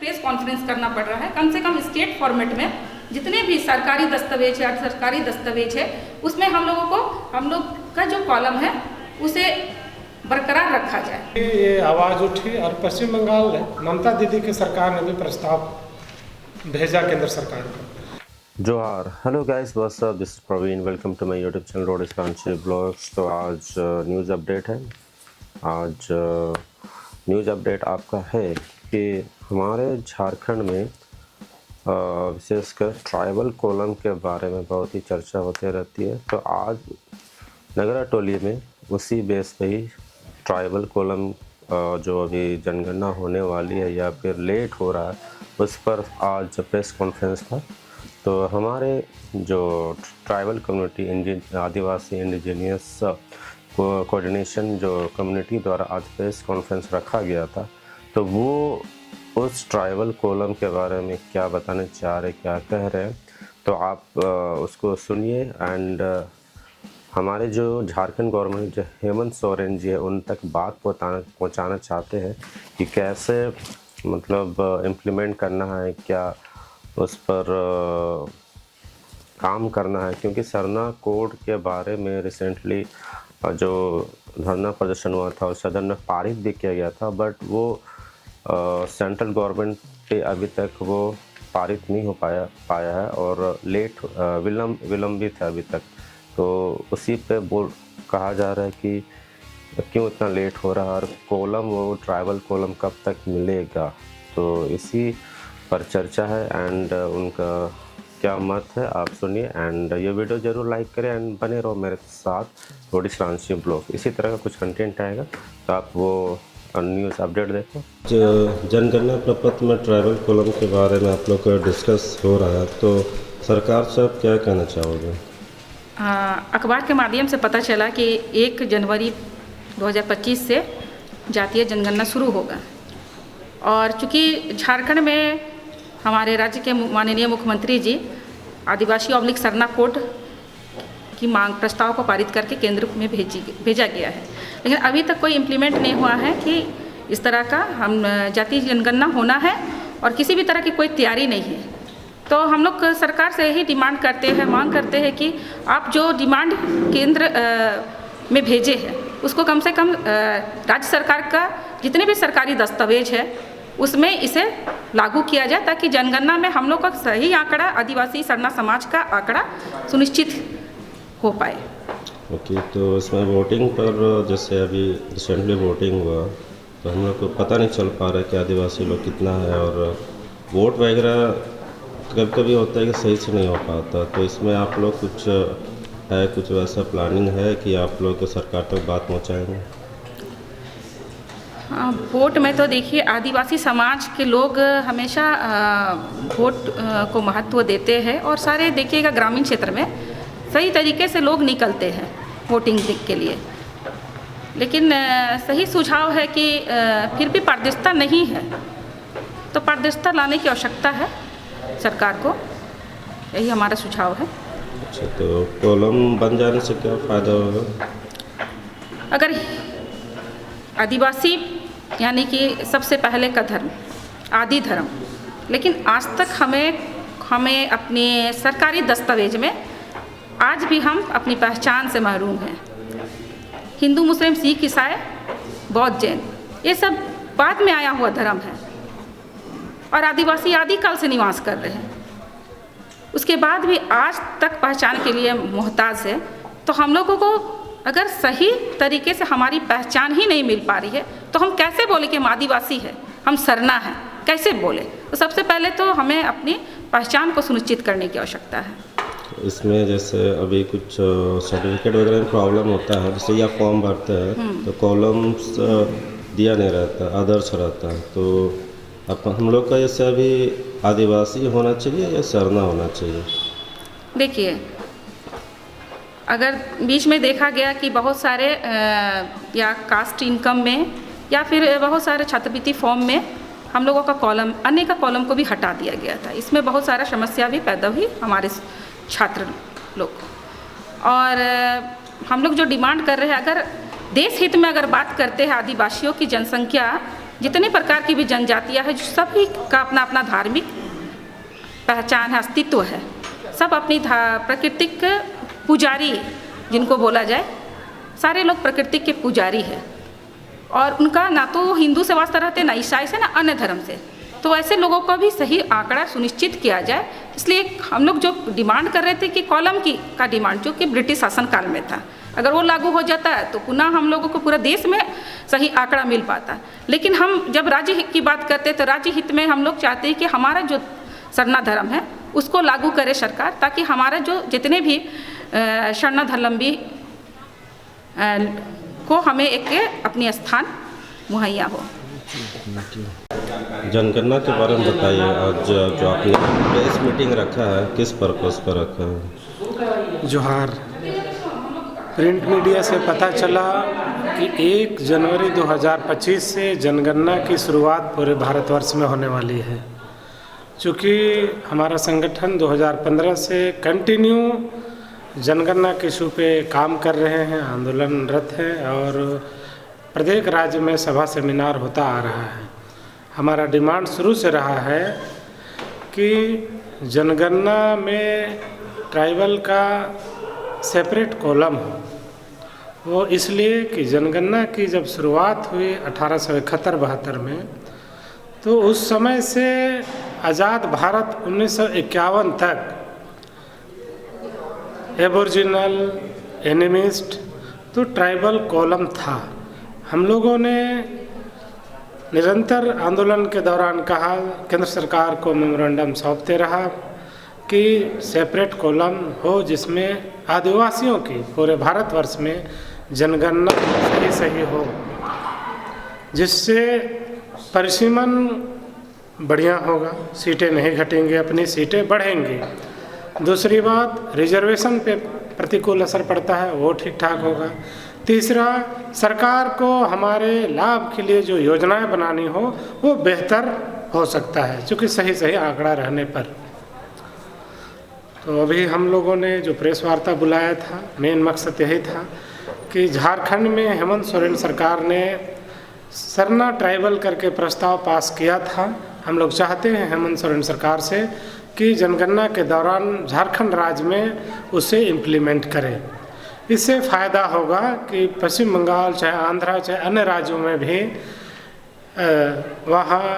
Press conference करना पड़ रहा है। कम से कम स्टेट फॉर्मेट में जितने भी सरकारी दस्तावेज है, सरकारी दस्तावेज है, उसमें हम लोग का जो कॉलम है उसे बरकरार रखा जाए। ये आवाज़ उठी और पश्चिम बंगाल में ममता दीदी की सरकार ने भी प्रस्ताव भेजा केंद्र सरकार को। जोहार, hello guys, what's up, this is Praveen, welcome to my YouTube channel road स्कांची ब्लॉग्स। तो आज न्यूज़ अपडेट है। आज न्यूज़ अपडेट आपका है कि हमारे झारखंड में विशेषकर ट्राइबल कॉलम के बारे में बहुत ही चर्चा होती रहती है। तो आज नगरा टोली में उसी बेस पे ही ट्राइबल कॉलम जो अभी जनगणना होने वाली है या फिर लेट हो रहा है, उस पर आज प्रेस कॉन्फ्रेंस था। तो हमारे जो ट्राइबल कम्युनिटी, आदिवासी इंडिजीनियस कोऑर्डिनेशन जो कम्युनिटी द्वारा आज प्रेस कॉन्फ्रेंस रखा गया था, तो वो उस ट्राइबल कॉलम के बारे में क्या बताने चाह रहे, क्या कह रहे हैं, तो आप उसको सुनिए। एंड हमारे जो झारखंड गवर्नमेंट जो हेमंत सोरेन जी है उन तक बात पहुंचाना चाहते हैं कि कैसे मतलब इम्प्लीमेंट करना है, क्या उस पर काम करना है। क्योंकि सरना कोड के बारे में रिसेंटली जो धरना प्रदर्शन हुआ था और सदन में पारित भी किया गया था, बट वो सेंट्रल गवर्नमेंट पे अभी तक वो पारित नहीं हो पाया है और लेट विलंबित है अभी तक। तो उसी पे कहा जा रहा है कि क्यों इतना लेट हो रहा है और कॉलम, वो ट्राइबल कॉलम कब तक मिलेगा। तो इसी पर चर्चा है एंड उनका क्या मत है आप सुनिए। एंड ये वीडियो ज़रूर लाइक करें एंड बने रहो मेरे साथ रोडी स्कांची ब्लॉग। इसी तरह का कुछ कंटेंट आएगा तो आप वो न्यूज़ अपडेट देखो। जनगणना प्रपत्र में ट्राइबल कॉलम के बारे में आप लोग का डिस्कस हो रहा है, तो सरकार से आप क्या कहना चाहोगे? अखबार के माध्यम से पता चला कि 1 जनवरी 2025 से जातीय जनगणना शुरू होगा। और चूँकि झारखंड में हमारे राज्य के माननीय मुख्यमंत्री जी आदिवासी / सरना कोड की मांग प्रस्ताव को पारित करके केंद्र में भेजा गया है, लेकिन अभी तक कोई इम्प्लीमेंट नहीं हुआ है कि इस तरह का हम जातीय जनगणना होना है और किसी भी तरह की कोई तैयारी नहीं है। तो हम लोग सरकार से यही डिमांड करते हैं, मांग करते हैं कि आप जो डिमांड केंद्र में भेजे हैं उसको कम से कम राज्य सरकार का जितने भी सरकारी दस्तावेज है उसमें इसे लागू किया जाए, ताकि जनगणना में हम लोग का सही आंकड़ा, आदिवासी सरना समाज का आंकड़ा सुनिश्चित हो पाए। ओके, तो इसमें वोटिंग पर जैसे अभी रिसेंटली वोटिंग हुआ तो हम लोग को पता नहीं चल पा रहा है कि आदिवासी लोग कितना है, और वोट वगैरह कभी कभी होता है कि सही से नहीं हो पाता। तो इसमें आप लोग कुछ वैसा प्लानिंग है कि आप लोग सरकार तक बात पहुंचाएंगे? हाँ, वोट में तो देखिए आदिवासी समाज के लोग हमेशा वोट को महत्व देते हैं और सारे देखिएगा ग्रामीण क्षेत्र में सही तरीके से लोग निकलते हैं वोटिंग के लिए। लेकिन सही सुझाव है कि फिर भी पारदर्शिता नहीं है, तो पारदर्शिता लाने की आवश्यकता है सरकार को, यही हमारा सुझाव है। अच्छा, तो कॉलम बन जाने से क्या फ़ायदा होगा? अगर आदिवासी यानी कि सबसे पहले का धर्म आदि धर्म, लेकिन आज तक हमें अपने सरकारी दस्तावेज में आज भी हम अपनी पहचान से महरूम हैं। हिंदू, मुस्लिम, सिख, ईसाई, बौद्ध, जैन, ये सब बाद में आया हुआ धर्म है और आदिवासी आदिकाल से निवास कर रहे हैं। उसके बाद भी आज तक पहचान के लिए मोहताज है। तो हम लोगों को अगर सही तरीके से हमारी पहचान ही नहीं मिल पा रही है तो हम कैसे बोले कि हम आदिवासी हैं, हम सरना हैं, कैसे बोले? तो सबसे पहले तो हमें अपनी पहचान को सुनिश्चित करने की आवश्यकता है। इसमें जैसे अभी कुछ सर्टिफिकेट वगैरह में प्रॉब्लम होता है, जैसे या फॉर्म भरते हैं तो कॉलम्स दिया नहीं रहता, अदर्स रहता है। तो अब हम लोग का जैसे अभी आदिवासी होना चाहिए या सरना होना चाहिए? देखिए, अगर बीच में देखा गया कि बहुत सारे या कास्ट इनकम में या फिर बहुत सारे छात्रवृत्ति फॉर्म में हम लोगों का कॉलम, अन्य का कॉलम को भी हटा दिया गया था। इसमें बहुत सारा समस्या भी पैदा हुई हमारे छात्र लोग। और हम लोग जो डिमांड कर रहे हैं, अगर देश हित में अगर बात करते हैं, आदिवासियों की जनसंख्या जितने प्रकार की भी जनजातियाँ हैं, सभी का अपना अपना धार्मिक पहचान है, अस्तित्व है। सब अपनी प्राकृतिक पुजारी जिनको बोला जाए, सारे लोग प्रकृति के पुजारी हैं और उनका ना तो हिंदू से वास्ता रहते, ना ईसाई से, ना अन्य धर्म से। तो ऐसे लोगों का भी सही आंकड़ा सुनिश्चित किया जाए, इसलिए हम लोग जो डिमांड कर रहे थे कि कॉलम का डिमांड जो कि ब्रिटिश शासनकाल में था, अगर वो लागू हो जाता है तो पुनः हम लोगों को पूरा देश में सही आंकड़ा मिल पाता। लेकिन हम जब राज्य हित की बात करते हैं तो राज्य हित में हम लोग चाहते हैं कि हमारा जो सरना धर्म है उसको लागू करे सरकार, ताकि हमारा जो जितने भी शरणाधर्मावलंबी को हमें एक अपनी स्थान मुहैया हो। जनगणना के बारे में बताइए। आज जो आपने प्रेस मीटिंग रखा है, किस पर्पस पर रखा है? जोहार। प्रिंट मीडिया से पता चला कि 1 जनवरी 2025 से जनगणना की शुरुआत पूरे भारतवर्ष में होने वाली है। चूँकि हमारा संगठन 2015 से कंटिन्यू जनगणना के इशू पे काम कर रहे हैं, आंदोलनरत हैं और प्रत्येक राज्य में सभा सेमिनार होता आ रहा है। हमारा डिमांड शुरू से रहा है कि जनगणना में ट्राइबल का सेपरेट कॉलम हो। वो इसलिए कि जनगणना की जब शुरुआत हुई 1871-72 में, तो उस समय से आज़ाद भारत 1951 तक एबोरिजिनल, एनिमिस्ट, तो ट्राइबल कॉलम था। हम लोगों ने निरंतर आंदोलन के दौरान कहा, केंद्र सरकार को मेमोरेंडम सौंपते रहा कि सेपरेट कॉलम हो जिसमें आदिवासियों की पूरे भारतवर्ष में जनगणना सही हो, जिससे परिसीमन बढ़िया होगा, सीटें नहीं घटेंगी, अपनी सीटें बढ़ेंगी। दूसरी बात, रिजर्वेशन पे प्रतिकूल असर पड़ता है, वो ठीक ठाक होगा। तीसरा, सरकार को हमारे लाभ के लिए जो योजनाएं बनानी हो वो बेहतर हो सकता है, क्योंकि सही आंकड़ा रहने पर। तो अभी हम लोगों ने जो प्रेस वार्ता बुलाया था, मेन मकसद यही था कि झारखंड में हेमंत सोरेन सरकार ने सरना ट्राइबल करके प्रस्ताव पास किया था। हम लोग चाहते हैं हेमंत सोरेन सरकार से कि जनगणना के दौरान झारखंड राज्य में उसे इम्प्लीमेंट करें। इससे फ़ायदा होगा कि पश्चिम बंगाल, चाहे आंध्रा, चाहे अन्य राज्यों में भी वहाँ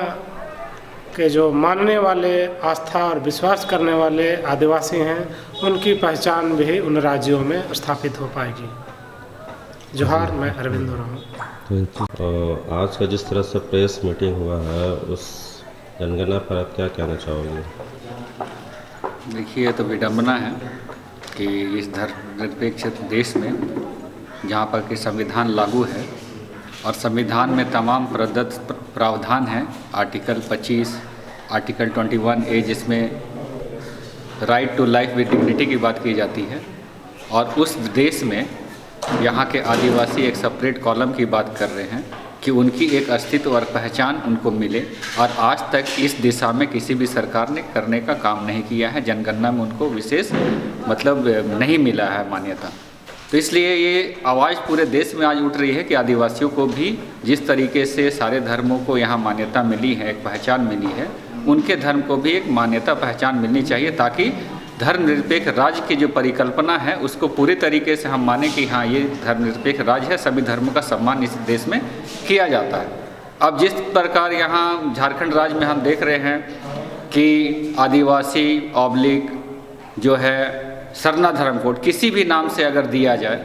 के जो मानने वाले, आस्था और विश्वास करने वाले आदिवासी हैं, उनकी पहचान भी उन राज्यों में स्थापित हो पाएगी। जोहार, मैं अरविंद राव। आज का जिस तरह से प्रेस मीटिंग हुआ है, उस जनगणना पर आप क्या कहना चाहोगे? देखिए, ये तो विडम्बना है कि इस धर्मनिरपेक्ष देश में जहाँ पर कि संविधान लागू है और संविधान में तमाम प्रदत्त प्रावधान हैं, आर्टिकल 25, आर्टिकल 21A, जिसमें right to life with dignity की बात की जाती है, और उस देश में यहाँ के आदिवासी एक सेपरेट कॉलम की बात कर रहे हैं कि उनकी एक अस्तित्व और पहचान उनको मिले, और आज तक इस दिशा में किसी भी सरकार ने करने का काम नहीं किया है। जनगणना में उनको विशेष मतलब नहीं मिला है मान्यता। तो इसलिए ये आवाज़ पूरे देश में आज उठ रही है कि आदिवासियों को भी जिस तरीके से सारे धर्मों को यहाँ मान्यता मिली है, एक पहचान मिली है, उनके धर्म को भी एक मान्यता पहचान मिलनी चाहिए, ताकि धर्मनिरपेक्ष राज्य की जो परिकल्पना है उसको पूरे तरीके से हम माने कि हाँ, ये धर्मनिरपेक्ष राज्य है, सभी धर्मों का सम्मान इस देश में किया जाता है। अब जिस प्रकार यहाँ झारखंड राज्य में हम देख रहे हैं कि आदिवासी ऑब्लिक जो है सरना धर्म कोड किसी भी नाम से अगर दिया जाए,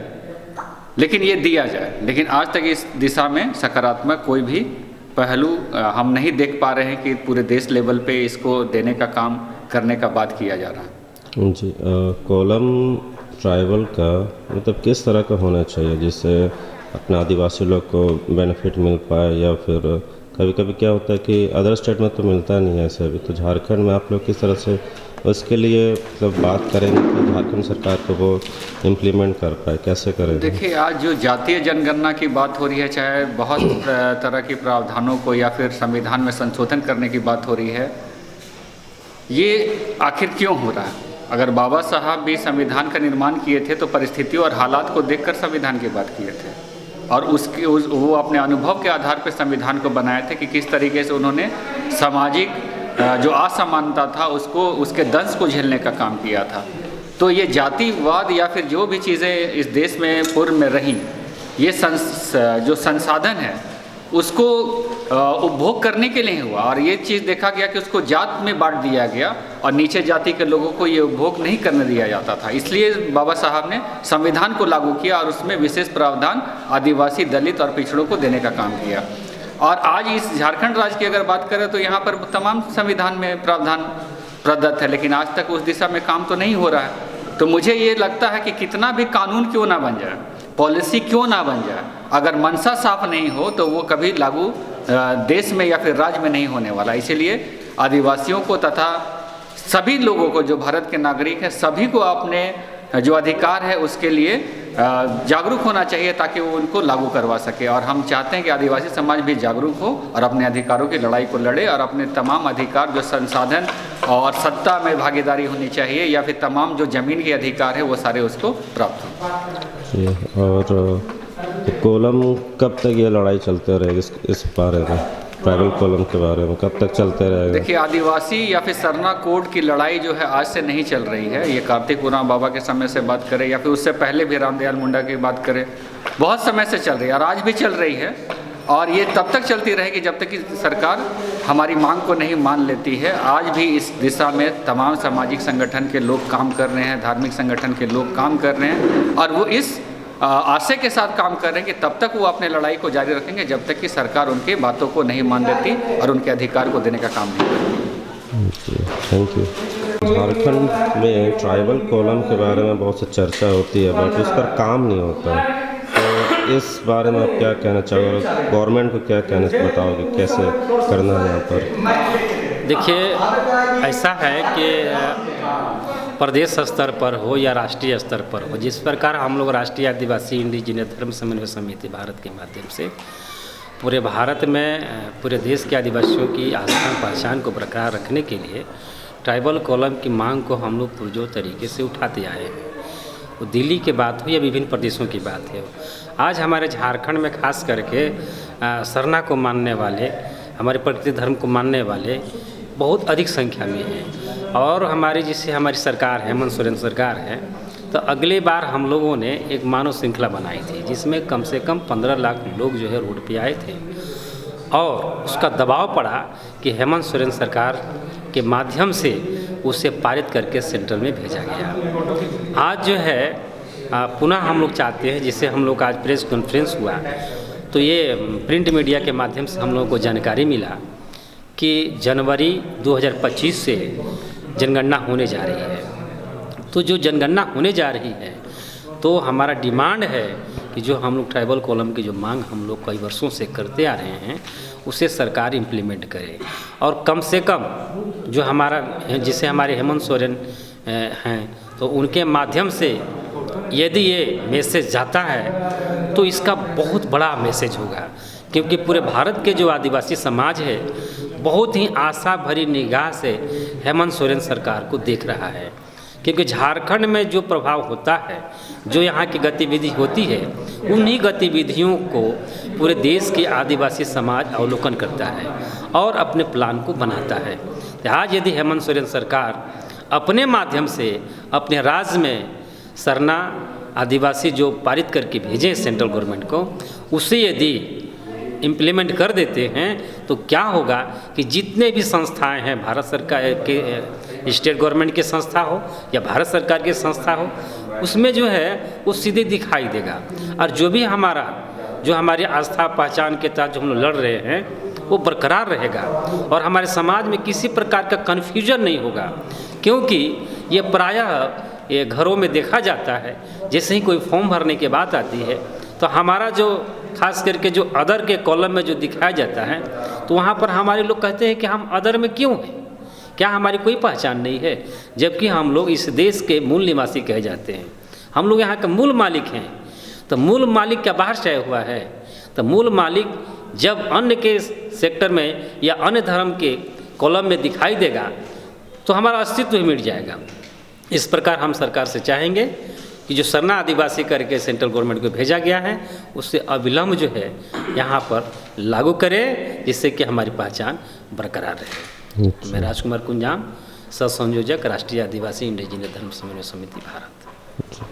लेकिन ये दिया जाए, लेकिन आज तक इस दिशा में सकारात्मक कोई भी पहलू हम नहीं देख पा रहे हैं कि पूरे देश लेवल पे इसको देने का काम करने का बात किया जा रहा है। जी, कॉलम ट्राइबल का मतलब किस तरह का होना चाहिए जिससे अपने आदिवासी लोग को बेनिफिट मिल पाए, या फिर कभी कभी क्या होता है कि अदर स्टेट में तो मिलता नहीं है ऐसे, अभी तो झारखंड में आप लोग किस तरह से उसके लिए मतलब बात करेंगे कि झारखंड सरकार को वो इम्प्लीमेंट कर पाए, कैसे करें? देखिए, आज जो जातीय जनगणना की बात हो रही है, चाहे बहुत तरह के प्रावधानों को या फिर संविधान में संशोधन करने की बात हो रही है, ये आखिर क्यों हो रहा है? अगर बाबा साहब भी संविधान का निर्माण किए थे तो परिस्थितियों और हालात को देखकर संविधान की बात किए थे। और वो अपने अनुभव के आधार पर संविधान को बनाए थे कि किस तरीके से उन्होंने सामाजिक जो असमानता था उसको, उसके दंश को झेलने का काम किया था। तो ये जातिवाद या फिर जो भी चीज़ें इस देश में पूर्व में रहीं, ये जो संसाधन है उसको उपभोग करने के लिए हुआ, और ये चीज़ देखा गया कि उसको जात में बांट दिया गया और नीचे जाति के लोगों को ये उपभोग नहीं करने दिया जाता था। इसलिए बाबा साहब ने संविधान को लागू किया और उसमें विशेष प्रावधान आदिवासी, दलित और पिछड़ों को देने का काम किया। और आज इस झारखंड राज्य की अगर बात करें तो यहाँ पर तमाम संविधान में प्रावधान प्रदत्त है, लेकिन आज तक उस दिशा में काम तो नहीं हो रहा है। तो मुझे ये लगता है कि कितना भी कानून क्यों ना बन जाए, पॉलिसी क्यों ना बन जाए, अगर मंशा साफ नहीं हो तो वो कभी लागू देश में या फिर राज्य में नहीं होने वाला। इसीलिए आदिवासियों को तथा सभी लोगों को जो भारत के नागरिक हैं, सभी को अपने जो अधिकार है उसके लिए जागरूक होना चाहिए ताकि वो उनको लागू करवा सके। और हम चाहते हैं कि आदिवासी समाज भी जागरूक हो और अपने अधिकारों की लड़ाई को लड़े और अपने तमाम अधिकार, जो संसाधन और सत्ता में भागीदारी होनी चाहिए या फिर तमाम जो ज़मीन के अधिकार है वो सारे उसको प्राप्त हों। और कोलम कब तक ये लड़ाई चलते रहेगी इस बारे में, ट्राइबल कोलम के बारे में कब तक चलते रहेगा? देखिए, आदिवासी या फिर सरना कोड की लड़ाई जो है आज से नहीं चल रही है। ये कार्तिक उरांव बाबा के समय से बात करें या फिर उससे पहले भी रामदयाल मुंडा की बात करें, बहुत समय से चल रही है और आज भी चल रही है। और ये तब तक चलती रहेगी जब तक कि सरकार हमारी मांग को नहीं मान लेती है। आज भी इस दिशा में तमाम सामाजिक संगठन के लोग काम कर रहे हैं, धार्मिक संगठन के लोग काम कर रहे हैं और वो इस आशय के साथ काम कर रहे हैं कि तब तक वो अपने लड़ाई को जारी रखेंगे जब तक कि सरकार उनके बातों को नहीं मान लेती और उनके अधिकार को देने का काम नहीं करती। Thank you. झारखंड में ट्राइबल कॉलम के बारे में बहुत सी चर्चा होती है बट उस पर काम नहीं होता, तो इस बारे में आप क्या कहना चाहोगे? गवर्नमेंट को क्या कहना बताओगे, कैसे करना है यहाँ पर? देखिए, ऐसा है कि प्रदेश स्तर पर हो या राष्ट्रीय स्तर पर हो, जिस प्रकार हम लोग राष्ट्रीय आदिवासी इंडिजिनस धर्म समन्वय समिति भारत के माध्यम से पूरे भारत में पूरे देश के आदिवासियों की आस्था पहचान को बरकरार रखने के लिए ट्राइबल कॉलम की मांग को हम लोग पुरजोर तरीके से उठाते आए हैं। वो दिल्ली की बात हो या विभिन्न प्रदेशों की बात है, आज हमारे झारखंड में खास करके सरना को मानने वाले, हमारे प्रकृति धर्म को मानने वाले बहुत अधिक संख्या में हैं। और हमारी हमारी सरकार है, हेमंत सोरेन सरकार है, तो अगले बार हम लोगों ने एक मानव श्रृंखला बनाई थी जिसमें कम से कम 15 लाख लोग जो है रोड पे आए थे और उसका दबाव पड़ा कि हेमंत सोरेन सरकार के माध्यम से उसे पारित करके सेंट्रल में भेजा गया। आज जो है पुनः हम लोग चाहते हैं, जिससे हम लोग का आज प्रेस कॉन्फ्रेंस हुआ तो ये प्रिंट मीडिया के माध्यम से हम लोगों को जानकारी मिला कि जनवरी 2025 से जनगणना होने जा रही है। तो जो जनगणना होने जा रही है तो हमारा डिमांड है कि जो हम लोग ट्राइबल कॉलम की जो मांग हम लोग कई वर्षों से करते आ रहे हैं उसे सरकार इम्प्लीमेंट करे और कम से कम जो हमारा जिसे हमारे हेमंत सोरेन हैं तो उनके माध्यम से यदि ये मैसेज जाता है तो इसका बहुत बड़ा मैसेज होगा, क्योंकि पूरे भारत के जो आदिवासी समाज है बहुत ही आशा भरी निगाह से हेमंत सोरेन सरकार को देख रहा है, क्योंकि झारखंड में जो प्रभाव होता है, जो यहाँ की गतिविधि होती है, उन्हीं गतिविधियों को पूरे देश की आदिवासी समाज अवलोकन करता है और अपने प्लान को बनाता है। तो आज यदि हेमंत सोरेन सरकार अपने माध्यम से अपने राज्य में सरना आदिवासी जो पारित करके भेजे सेंट्रल गवर्नमेंट को, उसे यदि इम्प्लीमेंट कर देते हैं तो क्या होगा कि जितने भी संस्थाएं हैं, भारत सरकार के स्टेट गवर्नमेंट की संस्था हो या भारत सरकार की संस्था हो, उसमें जो है वो सीधे दिखाई देगा और जो भी हमारी आस्था पहचान के तहत जो हम लोग लड़ रहे हैं वो बरकरार रहेगा और हमारे समाज में किसी प्रकार का कन्फ्यूजन नहीं होगा, क्योंकि ये प्रायः ये घरों में देखा जाता है, जैसे ही कोई फॉर्म भरने की बात आती है तो हमारा जो खास करके जो अदर के कॉलम में जो दिखाया जाता है तो वहाँ पर हमारे लोग कहते हैं कि हम अदर में क्यों हैं, क्या हमारी कोई पहचान नहीं है, जबकि हम लोग इस देश के मूल निवासी कहे जाते हैं, हम लोग यहाँ के मूल मालिक हैं। तो मूल मालिक का बाहर छाया हुआ है, तो मूल मालिक जब अन्य के सेक्टर में या अन्य धर्म के कॉलम में दिखाई देगा तो हमारा अस्तित्व ही मिट जाएगा। इस प्रकार हम सरकार से चाहेंगे कि जो सरना आदिवासी करके सेंट्रल गवर्नमेंट को भेजा गया है उससे अविलंब जो है यहाँ पर लागू करे, जिससे कि हमारी पहचान बरकरार रहे। मैं राजकुमार कुंजाम, सह संयोजक, राष्ट्रीय आदिवासी इंडिजिनियस धर्म समन्वय समिति, भारत।